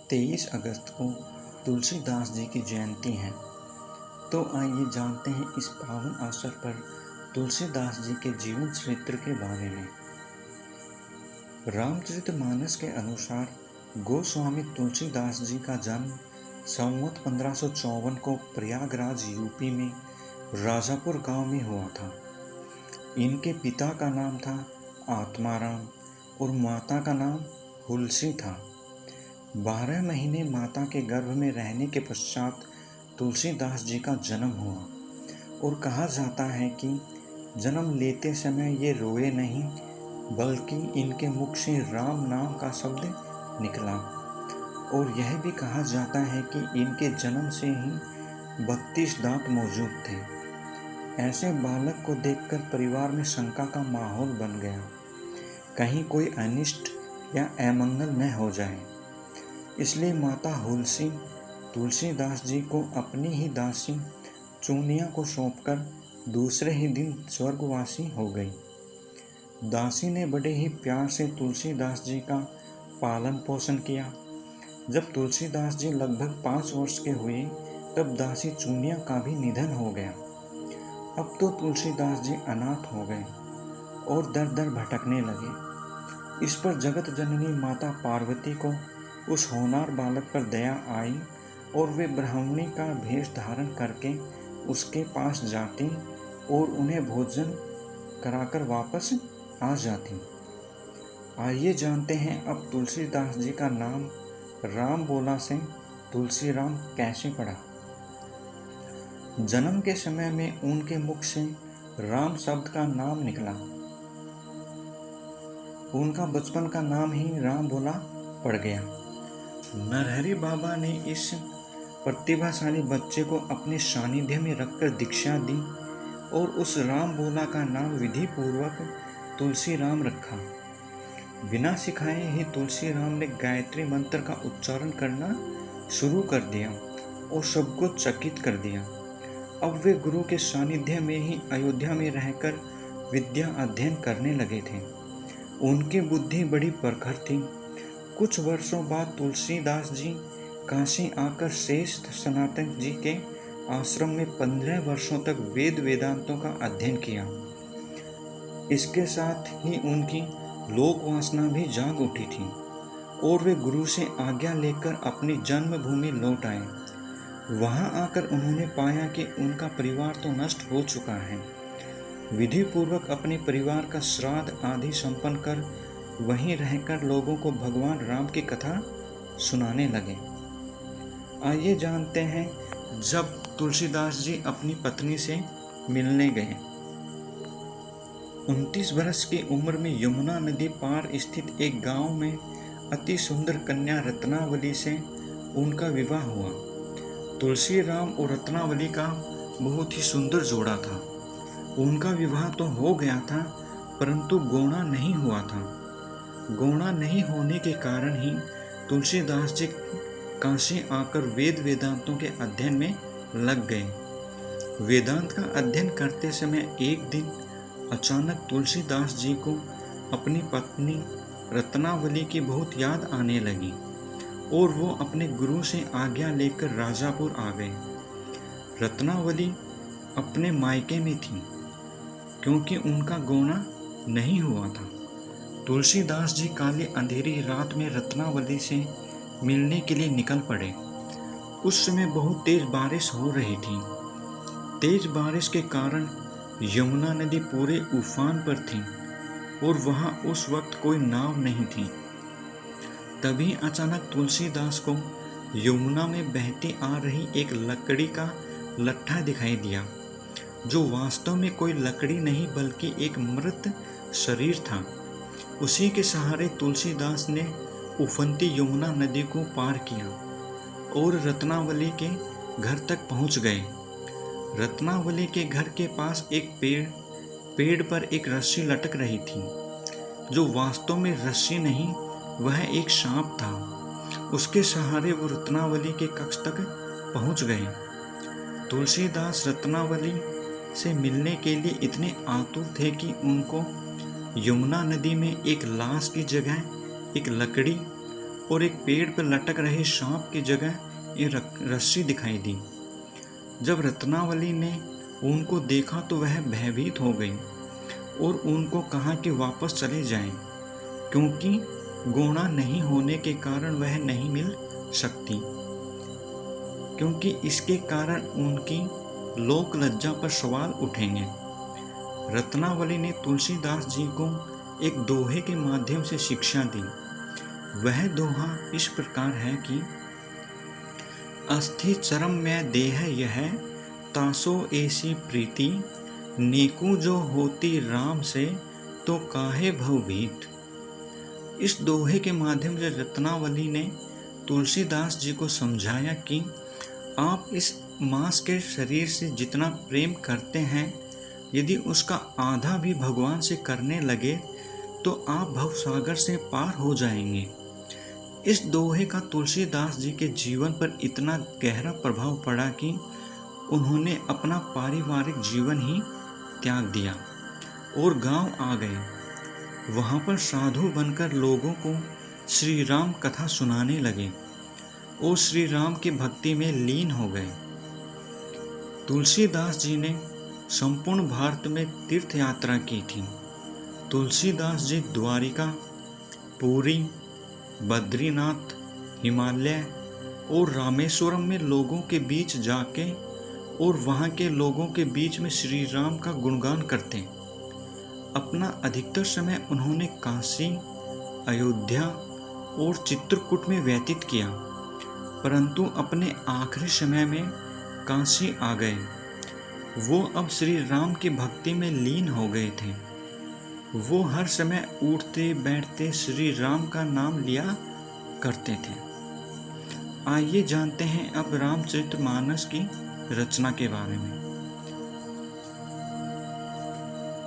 23 अगस्त को तुलसीदास जी की जयंती है। तो आइए जानते हैं इस पावन अवसर पर तुलसीदास जी के जीवन चरित्र के बारे में। रामचरितमानस के अनुसार गोस्वामी तुलसीदास जी का जन्म संवत 1554 को प्रयागराज यूपी में राजापुर गांव में हुआ था। इनके पिता का नाम था आत्माराम और माता का नाम हुलसी था। 12 महीने माता के गर्भ में रहने के पश्चात तुलसीदास जी का जन्म हुआ और कहा जाता है कि जन्म लेते समय ये रोए नहीं, बल्कि इनके मुख से राम नाम का शब्द निकला। और यह भी कहा जाता है कि इनके जन्म से ही 32 दांत मौजूद थे। ऐसे बालक को देखकर परिवार में शंका का माहौल बन गया, कहीं कोई अनिष्ट या अमंगल न हो जाए। इसलिए माता हुलसी तुलसीदास जी को अपनी ही दासी चूनिया को सौंपकर दूसरे ही दिन स्वर्गवासी हो गई। दासी ने बड़े ही प्यार से तुलसीदास जी का पालन पोषण किया। जब तुलसीदास जी लगभग 5 वर्ष के हुए तब दासी चूनिया का भी निधन हो गया। अब तो तुलसीदास जी अनाथ हो गए और दर दर भटकने लगे। इस पर जगत जननी माता पार्वती को उस होनहार बालक पर दया आई और वे ब्राह्मणी का भेष धारण करके उसके पास जाती और उन्हें भोजन कराकर वापस आ जाती। आइए जानते हैं अब तुलसीदास जी का नाम राम बोला से तुलसी राम कैसे पड़ा। जन्म के समय में उनके मुख से राम शब्द का नाम निकला। उनका बचपन का नाम ही राम बोला पड़ गया। नरहरि बाबा ने इस प्रतिभाशाली बच्चे को अपने सानिध्य में रखकर दीक्षा दी और उस राम बोला का नाम विधि पूर्वक तुलसी राम रखा। बिना सिखाए ही तुलसी राम ने गायत्री मंत्र का उच्चारण करना शुरू कर दिया और सबको चकित कर दिया। अब वे गुरु के सानिध्य में ही अयोध्या में रहकर विद्या अध्ययन करने लगे थे। उनकी बुद्धि बड़ी प्रखर थी। कुछ वर्षों बाद तुलसीदास जी काशी आकर श्रेष्ठ सनातन जी के आश्रम में 15 वर्षों तक वेद वेदांतों का अध्ययन किया। इसके साथ ही उनकी लोक वासना भी जाग उठी थी और वे गुरु से आज्ञा लेकर अपनी जन्मभूमि लौट आए। वहां आकर उन्होंने पाया कि उनका परिवार तो नष्ट हो चुका है। विधि पूर्वक अपने परिवार का श्राद्ध आदि संपन्न कर वहीं रहकर लोगों को भगवान राम की कथा सुनाने लगे। आइए जानते हैं जब तुलसीदास जी अपनी पत्नी से मिलने गए। 29 वर्ष की उम्र में यमुना नदी पार स्थित एक गांव में अति सुंदर कन्या रत्नावली से उनका विवाह हुआ। तुलसी राम और रत्नावली का बहुत ही सुंदर जोड़ा था। उनका विवाह तो हो गया था, परंतु गौणा नहीं हुआ था। गौणा नहीं होने के कारण ही तुलसीदास जी काशी आकर वेद वेदांतों के अध्ययन में लग गए। वेदांत का अध्ययन करते समय एक दिन अचानक तुलसीदास जी को अपनी पत्नी रत्नावली की बहुत याद आने लगी और वो अपने गुरु से आज्ञा लेकर राजापुर आ गए। रत्नावली अपने मायके में थी क्योंकि उनका गौना नहीं हुआ था। तुलसीदास जी काली अंधेरी रात में रत्नावली से मिलने के लिए निकल पड़े। उस समय बहुत तेज बारिश हो रही थी। तेज बारिश के कारण यमुना नदी पूरे उफान पर थी और वहां उस वक्त कोई नाव नहीं थी। तभी अचानक तुलसीदास को यमुना में बहती आ रही एक लकड़ी का लट्ठा दिखाई दिया, जो वास्तव में कोई लकड़ी नहीं बल्कि एक मृत शरीर था। उसी के सहारे तुलसीदास ने उफनती यमुना नदी को पार किया और रत्नावली के घर तक पहुंच गए। रत्नावली के घर के पास एक पेड़ पर एक रस्सी लटक रही थी, जो वास्तव में रस्सी नहीं, वह एक सांप था। उसके सहारे वो रत्नावली के कक्ष तक पहुंच गए। तुलसीदास रत्नावली से मिलने के लिए इतने आतुर थे कि उनको यमुना नदी में एक लाश की जगह एक लकड़ी और एक पेड़ पर लटक रहे सांप की जगह एक रस्सी दिखाई दी। जब रत्नावली ने उनको देखा तो वह भयभीत हो गई और उनको कहा कि वापस चले जाएं, क्योंकि गुणा नहीं होने के कारण वह नहीं मिल सकती, क्योंकि इसके कारण उनकी लोक लज्जा पर सवाल उठेंगे। रत्नावली ने तुलसीदास जी को एक दोहे के माध्यम से शिक्षा दी। वह दोहा इस प्रकार है कि अस्थि चरम में देह यह तासो ऐसी प्रीति, नेकू जो होती राम से तो काहे भवभीत। इस दोहे के माध्यम से रत्नावली ने तुलसीदास जी को समझाया कि आप इस मांस के शरीर से जितना प्रेम करते हैं, यदि उसका आधा भी भगवान से करने लगे तो आप भवसागर से पार हो जाएंगे। इस दोहे का तुलसीदास जी के जीवन पर इतना गहरा प्रभाव पड़ा कि उन्होंने अपना पारिवारिक जीवन ही त्याग दिया और गांव आ गए। वहां पर साधु बनकर लोगों को श्री राम कथा सुनाने लगे और श्री राम की भक्ति में लीन हो गए। तुलसीदास जी ने संपूर्ण भारत में तीर्थ यात्रा की थी। तुलसीदास जी द्वारिका, पुरी, बद्रीनाथ, हिमालय और रामेश्वरम में लोगों के बीच जाके और वहाँ के लोगों के बीच में श्री राम का गुणगान करते। अपना अधिकतर समय उन्होंने काशी, अयोध्या और चित्रकूट में व्यतीत किया, परंतु अपने आखिरी समय में काशी आ गए। वो अब श्री राम की भक्ति में लीन हो गए थे। वो हर समय उठते बैठते श्री राम का नाम लिया करते थे। आइए जानते हैं अब रामचरितमानस की रचना के बारे में।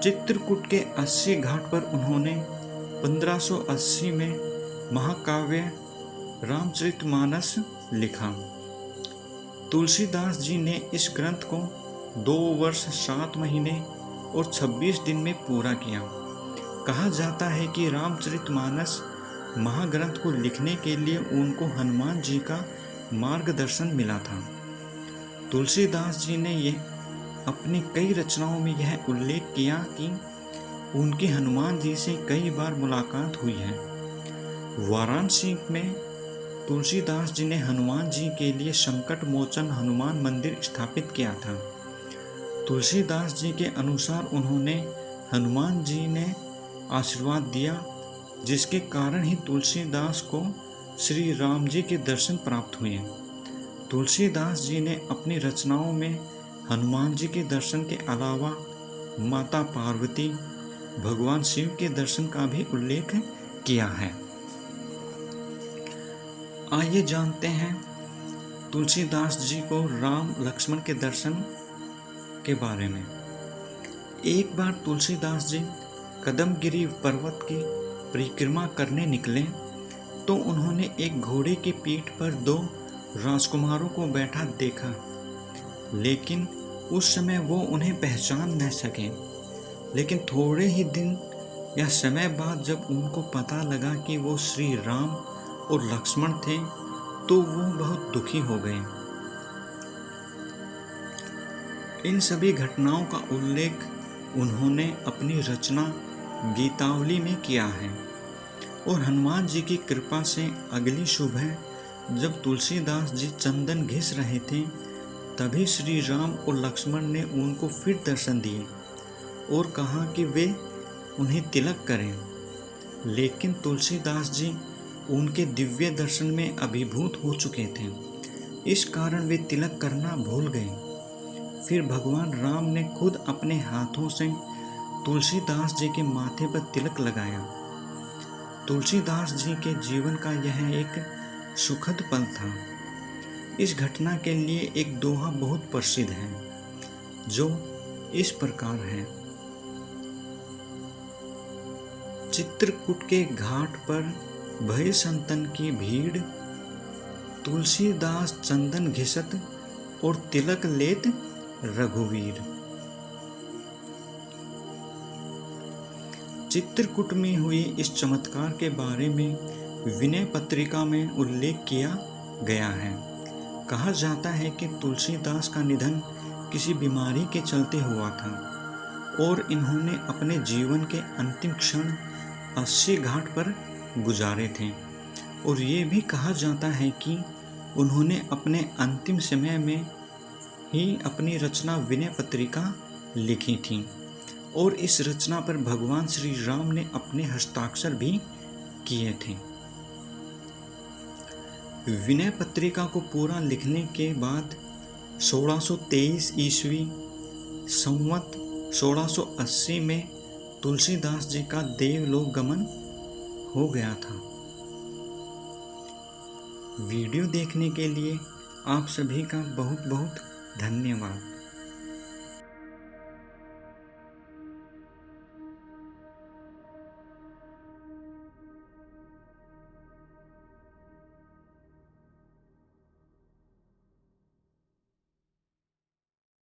चित्रकूट के 80 घाट पर उन्होंने 1580 में महाकाव्य रामचरितमानस लिखा। तुलसीदास जी ने इस ग्रंथ को 2 वर्ष 7 महीने और 26 दिन में पूरा किया। कहा जाता है कि रामचरितमानस महाग्रंथ को लिखने के लिए उनको हनुमान जी का मार्गदर्शन मिला था। तुलसीदास जी ने अपनी कई रचनाओं में यह उल्लेख किया कि उनकी हनुमान जी से कई बार मुलाकात हुई है। वाराणसी में तुलसीदास जी ने हनुमान जी के लिए संकट मोचन हनुमान मंदिर स्थापित किया था। तुलसीदास जी के अनुसार उन्होंने हनुमान जी ने आशीर्वाद दिया, जिसके कारण ही तुलसीदास को श्री राम जी के दर्शन प्राप्त हुए। तुलसीदास जी ने अपनी रचनाओं में हनुमान जी के दर्शन के अलावा माता पार्वती, भगवान शिव के दर्शन का भी उल्लेख किया है। आइए जानते हैं तुलसीदास जी को राम लक्ष्मण के दर्शन के बारे में। एक बार तुलसीदास जी कदमगिरी पर्वत की परिक्रमा करने निकले तो उन्होंने एक घोड़े की पीठ पर 2 राजकुमारों को बैठा देखा, लेकिन उस समय वो उन्हें पहचान न सके। लेकिन थोड़े ही दिन या समय बाद जब उनको पता लगा कि वो श्री राम और लक्ष्मण थे तो वो बहुत दुखी हो गए। इन सभी घटनाओं का उल्लेख उन्होंने अपनी रचना गीतावली में किया है। और हनुमान जी की कृपा से अगली सुबह जब तुलसीदास जी चंदन घिस रहे थे, तभी श्री राम और लक्ष्मण ने उनको फिर दर्शन दिए और कहा कि वे उन्हें तिलक करें। लेकिन तुलसीदास जी उनके दिव्य दर्शन में अभिभूत हो चुके थे, इस कारण वे तिलक करना भूल गए। फिर भगवान राम ने खुद अपने हाथों से तुलसीदास जी के माथे पर तिलक लगाया। तुलसीदास जी के जीवन का यह एक सुखद पल था। इस घटना के लिए एक दोहा बहुत प्रसिद्ध है, जो इस प्रकार है। चित्रकूट के घाट पर भय संतन की भीड़, तुलसीदास चंदन घिसत और तिलक लेत रघुवीर। चित्रकूट में हुए इस चमत्कार के बारे में विनय पत्रिका में उल्लेख किया गया है। कहा जाता है कि तुलसीदास का निधन किसी बीमारी के चलते हुआ था और इन्होंने अपने जीवन के अंतिम क्षण 80 घाट पर गुजारे थे। और ये भी कहा जाता है कि उन्होंने अपने अंतिम समय में ही अपनी रचना विनय पत्रिका लिखी थी और इस रचना पर भगवान श्री राम ने अपने हस्ताक्षर भी किए थे। विनय पत्रिका को पूरा लिखने के बाद 1623 ईस्वी संवत 1680 में तुलसीदास जी का देवलोक गमन हो गया था। वीडियो देखने के लिए आप सभी का बहुत बहुत धन्यवाद।